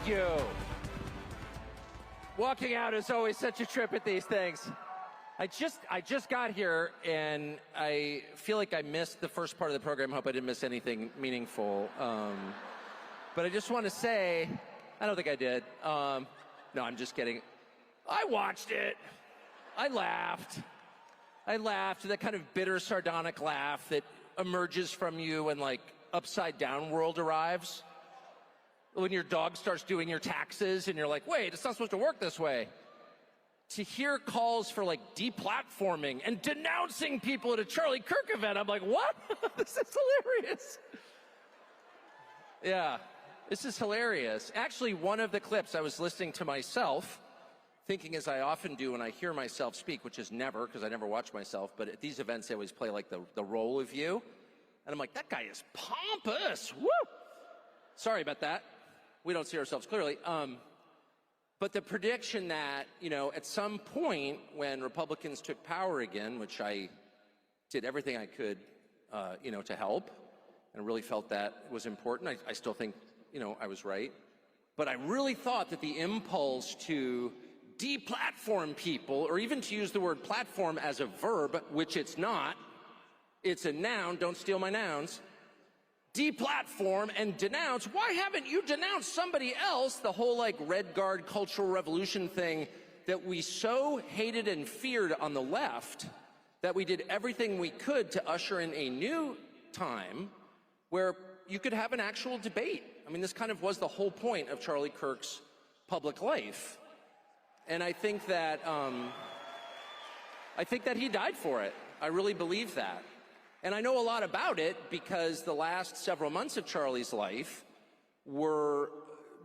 Thank you. Walking out is always such a trip at these things. I just got here, and I feel like I missed the first part of the program. I hope I didn't miss anything meaningful. But I just want to say, I don't think I did. No, I'm just kidding. I watched it. I laughed. That kind of bitter, sardonic laugh that emerges from you when, like, Upside Down World arrives. When your dog starts doing your taxes and you're like, wait, it's not supposed to work this way. To hear calls for, like, deplatforming and denouncing people at a Charlie Kirk event, I'm like, what? This is hilarious. Yeah, this is hilarious. Actually, one of the clips, I was listening to myself, thinking as I often do when I hear myself speak, which is never, because I never watch myself, but at these events they always play, like, the role of you. And I'm like, that guy is pompous. Woo! Sorry about that. We don't see ourselves clearly. But the prediction that, at some point when Republicans took power again, which I did everything I could, to help, and really felt that was important. I still think, I was right. But I really thought that the impulse to deplatform people, or even to use the word platform as a verb, which it's not, it's a noun, don't steal my nouns, deplatform and denounce. Why haven't you denounced somebody else? The whole, like, Red Guard cultural revolution thing that we so hated and feared on the left that we did everything we could to usher in a new time where you could have an actual debate. I mean, this kind of was the whole point of Charlie Kirk's public life. And I think that he died for it. I really believe that. And I know a lot about it because the last several months of Charlie's life were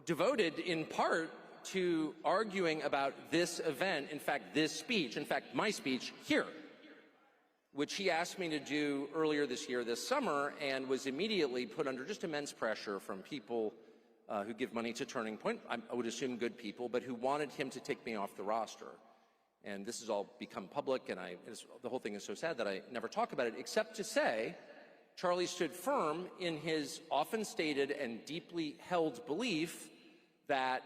devoted in part to arguing about this event, in fact, this speech, in fact, my speech here, which he asked me to do earlier this year, this summer, and was immediately put under just immense pressure from people who give money to Turning Point, I would assume good people, but who wanted him to take me off the roster. And this has all become public, and the whole thing is so sad that I never talk about it, except to say Charlie stood firm in his often stated and deeply held belief that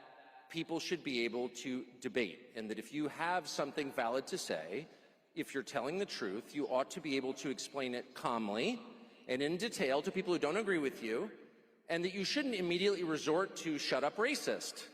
people should be able to debate, and that if you have something valid to say, if you're telling the truth, you ought to be able to explain it calmly and in detail to people who don't agree with you, and that you shouldn't immediately resort to shut up racist.